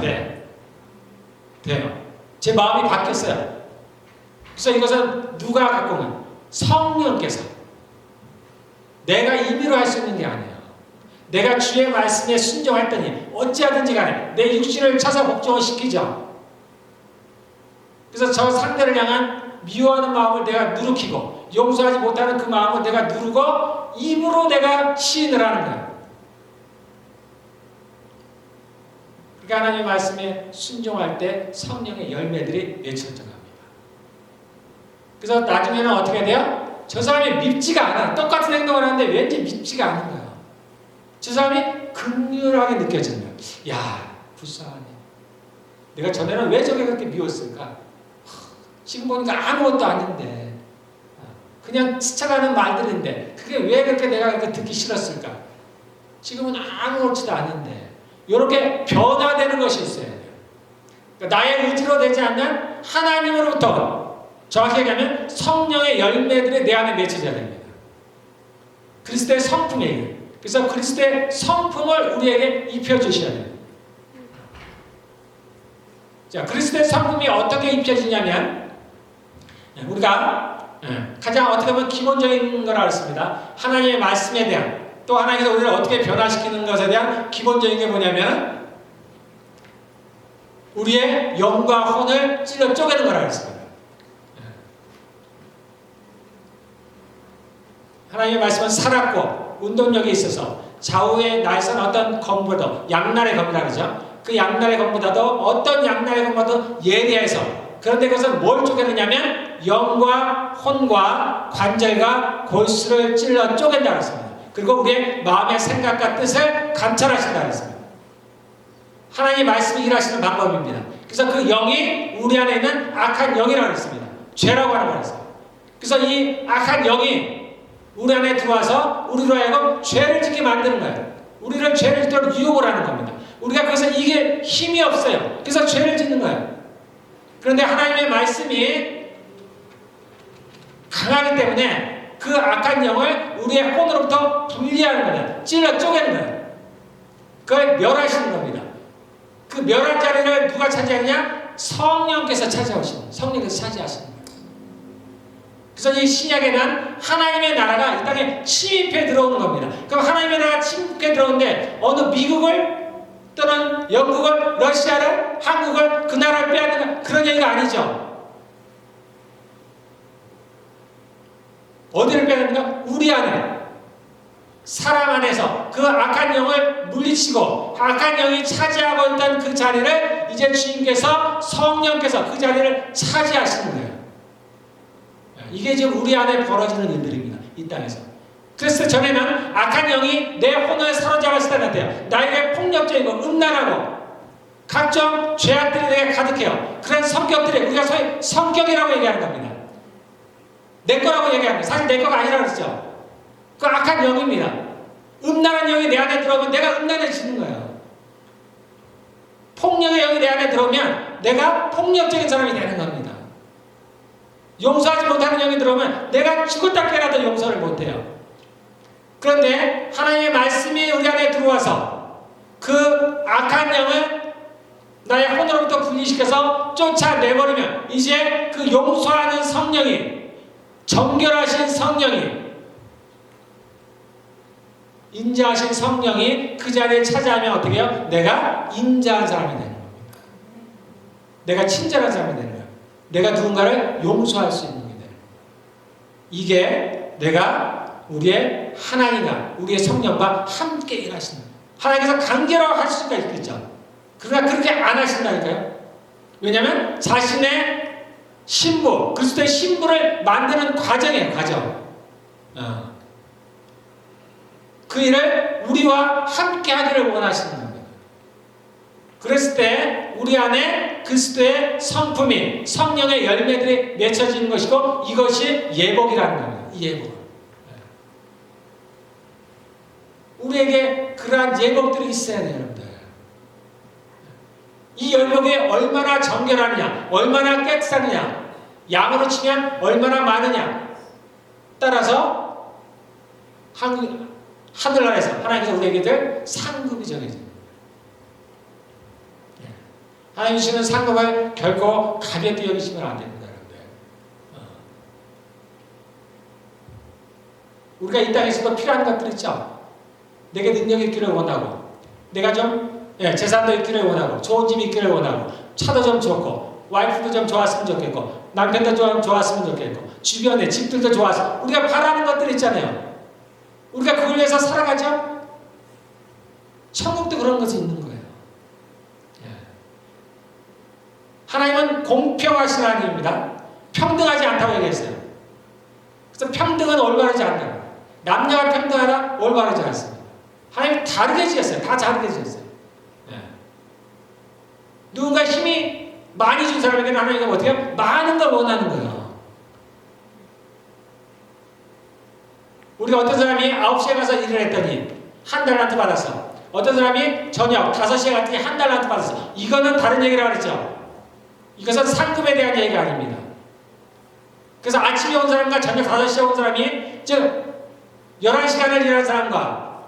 돼요. 제 마음이 바뀌었어요. 그래서 이것은 누가 갖고 온 거예요? 성령께서. 내가 임의로 할 수 있는 게 아니에요. 내가 주의 말씀에 순종했더니 어찌하든지 간에 내 육신을 쳐서 복종을 시키죠. 그래서 저 상대를 향한 미워하는 마음을 내가 누르키고 용서하지 못하는 그 마음을 내가 누르고 입으로 내가 시인을 하는 거예요. 그러니까 하나님의 말씀에 순종할 때 성령의 열매들이 맺혀져 갑니다. 그래서 나중에는 어떻게 돼요? 저 사람이 밉지가 않아. 똑같은 행동을 하는데 왠지 밉지가 않은 거예요. 저 사람이 긍휼하게 느껴지는 거예요. 야, 불쌍하네. 내가 전에는 왜 저게 그렇게 미웠을까? 지금 보니까 아무것도 아닌데, 그냥 스쳐가는 말들인데 그게 왜 그렇게 내가 그렇게 듣기 싫었을까? 지금은 아무렇지도 않은데. 이렇게 변화되는 것이 있어야 돼요. 그러니까 나의 의지로 되지 않는 하나님으로부터, 정확히 얘기하면 성령의 열매들이 내 안에 맺혀져야 됩니다. 그리스도의 성품이에요. 그래서 그리스도의 성품을 우리에게 입혀주셔야 돼요. 자, 그리스도의 성품이 어떻게 입혀지냐면, 우리가 가장 어떻게 보면 기본적인 걸 알았습니다. 하나님의 말씀에 대한, 또 하나님께서 우리를 어떻게 변화시키는 것에 대한 기본적인 게 뭐냐면, 우리의 영과 혼을 찔러 쪼개는 걸 알았습니다. 하나님의 말씀은 살았고 운동력이 있어서 좌우에 날선 어떤 검보다, 양날의 검이라 그러죠. 그 양날의 검보다도, 어떤 양날의 검보다도 예리해서, 그런데 그것은 뭘 쪼개느냐면 영과 혼과 관절과 골수를 찔러 쪼갠다 그랬습니다. 그리고 우리의 마음의 생각과 뜻을 감찰하신다 그랬습니다. 하나님의 말씀이 일하시는 방법입니다. 그래서 그 영이 우리 안에 있는 악한 영이라고 했습니다. 죄라고 하는 거였어요. 그래서 이 악한 영이 우리 안에 들어와서 우리로 하여금 죄를 짓게 만드는 거예요. 우리를 죄를 짓도록 유혹을 하는 겁니다. 우리가 그래서 이게 힘이 없어요. 그래서 죄를 짓는 거예요. 그런데 하나님의 말씀이 강하기 때문에 그 악한 영을 우리의 혼으로부터 분리하는 거예요. 찔러 쪼개는 거예요. 그걸 멸하시는 겁니다. 그 멸한 자리를 누가 차지하느냐? 성령께서 차지하시는, 성령께서 차지하시는 거예요. 그래서 이 신약에는 하나님의 나라가 이 땅에 침입해 들어오는 겁니다. 그럼 하나님의 나라가 침입해 들어오는데 어느 미국을 또는 영국을, 러시아를, 한국을, 그 나라를 빼앗는 그런 얘기가 아니죠. 어디를 빼앗는가? 우리 안에, 사람 안에서 그 악한 영을 물리치고 악한 영이 차지하고 있던 그 자리를 이제 주님께서, 성령께서 그 자리를 차지하시는 거예요. 이게 지금 우리 안에 벌어지는 일들입니다. 이 땅에서. 그래서 전에는 악한 영이 내 혼을 사로잡았을 때 같아요. 나에게 폭력적이고 음란하고 각종 죄악들이 내게 가득해요. 그런 성격들이 우리가 소위 성격이라고 얘기하는 겁니다. 내 거라고 얘기하는 거예요. 사실 내 거가 아니라고 그랬죠. 그 악한 영입니다. 음란한 영이 내 안에 들어오면 내가 음란해지는 거예요. 폭력의 영이 내 안에 들어오면 내가 폭력적인 사람이 되는 겁니다. 용서하지 못하는 영이 들어오면 내가 죽었다 깨라도 용서를 못해요. 그런데 하나님의 말씀이 우리 안에 들어와서 그 악한 영을 나의 혼으로부터 분리시켜서 쫓아내버리면 이제 그 용서하는 성령이, 정결하신 성령이, 인자하신 성령이 그 자리에 차지하면 어떻게 해요? 내가 인자한 사람이 되는 겁니다. 내가 친절한 사람이 되는 거예요. 내가 누군가를 용서할 수 있는 게 되는 거예요. 이게 내가 우리의 하나님과 우리의 성령과 함께 일하시는 거예요. 하나님께서 강제로 할 수가 있겠죠. 그러나 그렇게 안 하신다니까요. 왜냐하면 자신의 신부, 그리스도의 신부를 만드는 과정이에요. 과정. 그 일을 우리와 함께 하기를 원하시는 겁니다. 그랬을 때 우리 안에 그리스도의 성품이, 성령의 열매들이 맺혀지는 것이고 이것이 예복이라는 겁니다. 이 예복. 우리에게 그러한 예복들이 있어야 돼요, 여러분들. 이 열복이 얼마나 정결하느냐, 얼마나 깨끗하느냐, 양으로 치면 얼마나 많으냐 따라서 하늘나라에서 하나님께서 우리에게 될 상급이 정해집니다. 하나님 주시는 상급을 결코 가볍게 여기시면 안 됩니다, 여러분들. 우리가 이 땅에서도 필요한 것들 있죠. 내게 능력이 있기를 원하고, 내가 좀 재산도 있기를 원하고, 좋은 집이 있기를 원하고, 차도 좀 좋고, 와이프도 좀 좋았으면 좋겠고, 남편도 좀 좋았으면 좋겠고, 주변에 집들도 좋았으면, 우리가 바라는 것들 있잖아요. 우리가 그걸 위해서 살아가죠? 천국도 그런 것이 있는 거예요. 하나님은 공평하신 하나님입니다. 평등하지 않다고 얘기했어요. 그래서 평등은 올바르지 않다. 남녀가 평등하다? 올바르지 않습니다. 하나님이 다르게 지었어요. 다 다르게 지었어요. 네. 누군가 힘이 많이 준 사람에게는 하나님은 어떻게 해요? 많은 걸 원하는 거예요. 우리가 어떤 사람이 9시에 가서 일을 했더니 한 달란트 받았어. 어떤 사람이 저녁 5시에 갔더니 한 달란트 받았어. 이거는 다른 얘기라고 그랬죠. 이것은 상급에 대한 얘기가 아닙니다. 그래서 아침에 온 사람과 저녁 5시에 온 사람이 즉 11시간을 일하는 사람과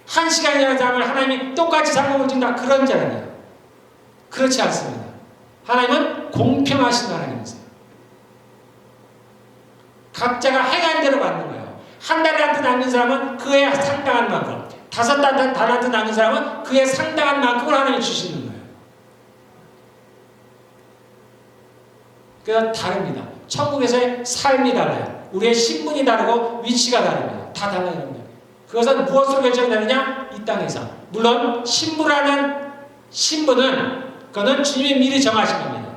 1시간 일하는 사람을 하나님이 똑같이 상급을 준다. 그런 자는요. 그렇지 않습니다. 하나님은 공평하신 하나님이세요. 각자가 행한 대로 받는 거예요. 한 달란트 남는 사람은 그에 상당한 만큼, 5달란트 남는 사람은 그에 상당한 만큼을 하나님이 주시는 거예요. 그래서 다릅니다. 천국에서의 삶이 달라요. 우리의 신분이 다르고 위치가 다릅니다. 다 달라요. 그것은 무엇으로 결정되느냐? 이 땅에서. 물론 신부라는 신분은 그거는 주님이 미리 정하신 겁니다.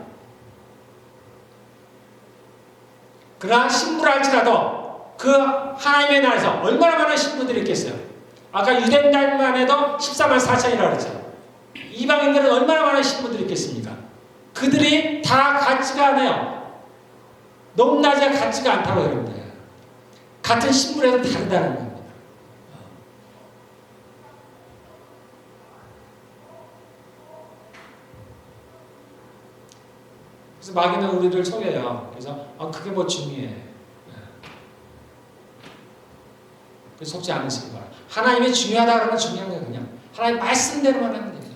그러나 신부라 할지라도 그 하나님의 나라에서 얼마나 많은 신부들이 있겠어요. 아까 유대인들만 해도 14만 4천이라고 그랬죠. 이방인들은 얼마나 많은 신부들이 있겠습니까? 그들이 다 같지가 않아요. 높낮이가 같지가 않다고 여러분들. 같은 신분에도 다르다는 겁니다. 그래서 마귀는 우리를 속여요. 그래서 그게 뭐 중요해. 그래서 속지 않으시기 바랍니다. 하나님이 중요하다 그러면 중요한 거예요. 그냥 하나님 말씀대로만 하면 됩니다.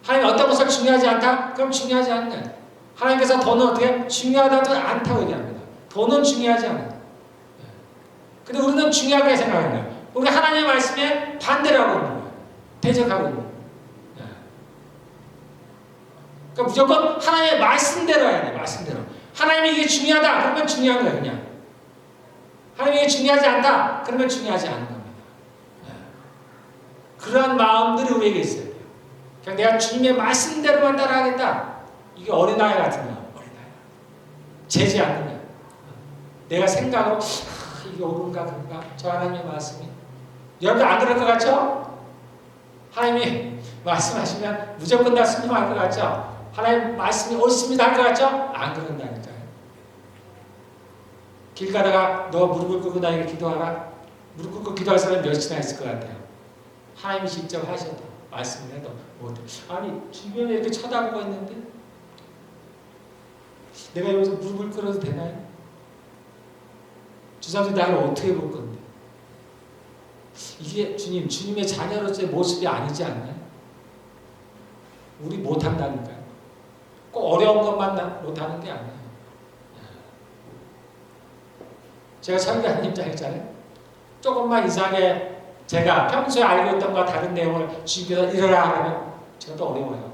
하나님 어떤 것을 중요하지 않다? 그럼 중요하지 않네. 하나님께서 돈은 어떻게 중요하다도 않다고 얘기합니다. 돈은 중요하지 않아요. 근데 우리는 중요하게 생각하는 거예요. 우리 하나님의 말씀에 반대를 하고 있는 거예요. 대적하고 있는 거예요. 그러니까 무조건 하나님의 말씀대로 해야 돼요. 말씀대로. 하나님이 이게 중요하다 그러면 중요한 거예요. 그냥. 하나님이 이게 중요하지 않다 그러면 중요하지 않은 겁니다. 그러한 마음들이 우리에게 있어야 돼요. 그냥 내가 주님의 말씀대로만 따라하겠다. 이게 어린아이 같은 거야. 어린아이. 재지 않는 거야. 내가 생각으로 이게 옳은가 그런가 저 하나님의 말씀이 여러분들 안 그럴 것 같죠? 하나님이 말씀하시면 무조건 다 순종할 것 같죠? 하나님 말씀이 옳습니다 할 것 같죠? 안 그런다니까요. 길 가다가 너 무릎을 꿇고 나에게 기도하라. 무릎 꿇고 기도할 사람이 몇이나 있을 것 같아요. 하나님이 직접 하셔도 말씀을 해도 못해. 아니 주변에 이렇게 쳐다보고 있는데 내가 여기서 무릎을 꿇어도 되나요? 주 사람들이 나를 어떻게 볼 건데? 이게 주님의 자녀로서의 모습이 아니지 않나요? 우리 못한다니까요. 꼭 어려운 것만 못하는 게 아니에요. 제가 설교하는 입장이잖아요. 조금만 이상하게 제가 평소에 알고 있던 것과 다른 내용을 주님께서 이러라 하면 제가 또 어려워요.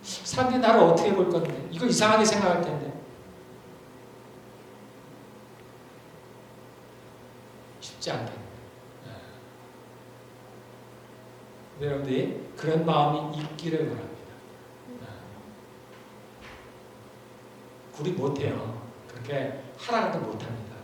사람들이 나를 어떻게 볼 건데? 이거 이상하게 생각할 텐데. 쉽지 않다. 여러분들이 그런 마음이 있기를 바랍니다. 우리 못해요. 그렇게 하라고도 못합니다.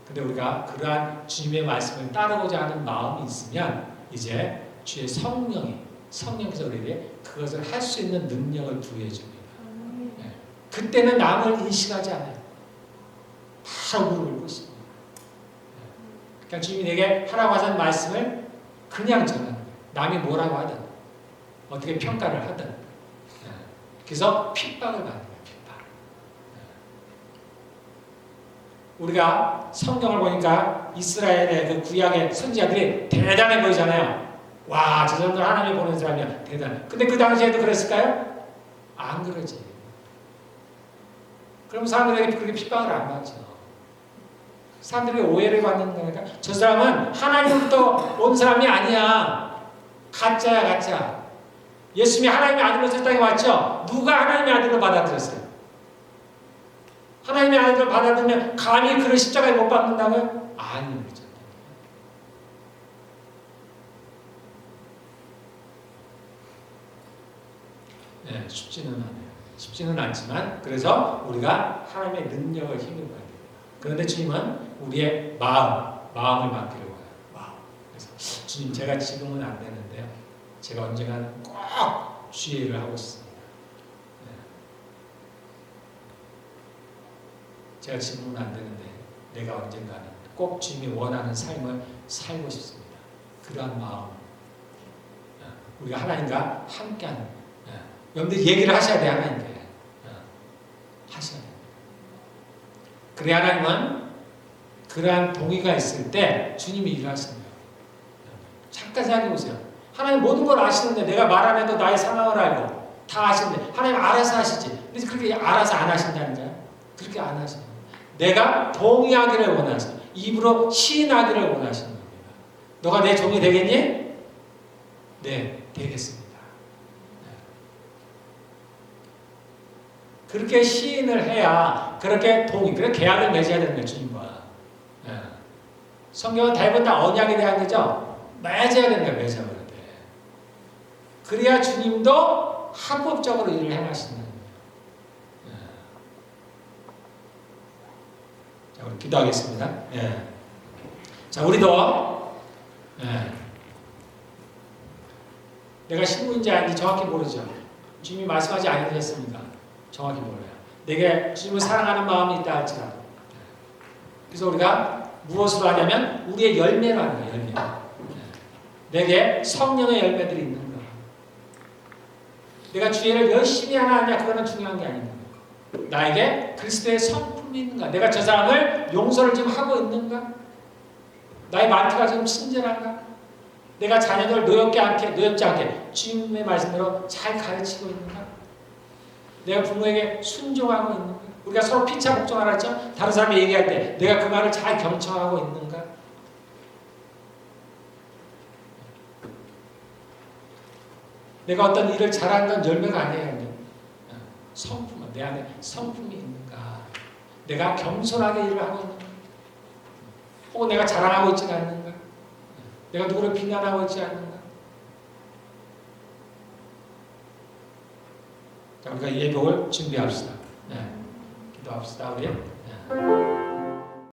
근데 우리가 그러한 주님의 말씀을 따르고자 하는 마음이 있으면 이제 주의 성령께서 우리에게 그것을 할 수 있는 능력을 부여해 줍니다. 네. 그때는 남을 인식하지 않아요. 바로 무릎을 꿇습니다. 그러니까 주님이 내게 하라고 하신 말씀을 그냥 전하는 거예요. 남이 뭐라고 하든 어떻게 평가를 하든. 그래서 핍박을 받는 거예요. 핍박. 우리가 성경을 보니까 이스라엘의 그 구약의 선지자들이 대단해 보이잖아요. 와, 저 사람들 하나님이 보낸 사람이야. 대단해. 근데 그 당시에도 그랬을까요? 안 그러지. 그럼 사람들에게 그렇게 핍박을 안 받죠. 사람들이 오해를 받는 거니까 저 사람은 하나님부터 온 사람이 아니야. 가짜야, 가짜. 예수님이 하나님의 아들로서 땅에 왔죠. 누가 하나님의 아들로 받아들였어요? 하나님의 아들로 받아들면 감히 그를 십자가에 못 박는다고요? 아니요. 네, 쉽지는 않아요. 쉽지는 않지만 그래서 우리가 하나님의 능력을 힘입어야 돼요. 그런데 주님은 우리의 마음을 맡기려고 해요. 마음. 그래서 주님 제가 지금은 안 되는데요. 제가 언젠가는 꼭 주의 일을 하고 싶습니다. 네. 제가 지금은 안 되는데 내가 언젠가는 꼭 주님이 원하는 삶을 살고 싶습니다. 그러한 마음. 우리가 하나님과 함께하는. 여러분들 얘기를 하셔야 돼 하나님께. 하셔야 돼. 그래 하나님은 그러한 동의가 있을 때 주님이 일하시는 거예요. 잠깐 생각해 보세요. 하나님 모든 걸 아시는데 내가 말 안 해도 나의 상황을 알고 다 아시는데 하나님 알아서 하시지. 그래서 그렇게 알아서 안 하신다는 거야. 그렇게 안 하시는 거예요. 내가 동의하기를 원하시는 입으로 시인하기를 원하시는 겁니다. 너가 내 종이 되겠니? 네, 되겠습니다. 그렇게 시인을 해야 그렇게 그렇게 계약을 맺어야 되는 거예요. 주님과. 성경은 대부분 다 언약에 대한 거죠. 맺어야 되는 거예요. 맺어야 되는데. 그래야 주님도 합법적으로 일을 행하시는 거예요. 자, 우리 기도하겠습니다. 자, 우리도 내가 신부인지 아닌지 정확히 모르죠. 주님이 말씀하지 않으셨습니까? 정확히 몰라요. 내게 주님을 사랑하는 마음이 있다 할지라도. 그래서 우리가 무엇으로 하냐면 우리의 열매로 하는 거예요. 열매. 내게 성령의 열매들이 있는가. 내가 주의를 열심히 하냐 그거는 중요한 게 아닙니다. 나에게 그리스도의 성품이 있는가. 내가 저 사람을 용서를 지금 하고 있는가. 나의 말투가 좀 친절한가. 내가 자녀들 노엽지 않게 주님의 말씀대로 잘 가르치고 있는가. 내가 부모에게 순종하고 있는가? 우리가 서로 피차 복종하라 했죠? 다른 사람이 얘기할 때 내가 그 말을 잘 경청하고 있는가? 내가 어떤 일을 잘하는 건 열매가 아니에요. 성품, 내 안에 성품이 있는가? 내가 겸손하게 일을 하고 있는가? 혹은 내가 자랑하고 있지 않는가? 내가 누구를 비난하고 있지 않는가? 자, 우리가 예복을 준비합시다. 기도합시다. 우리.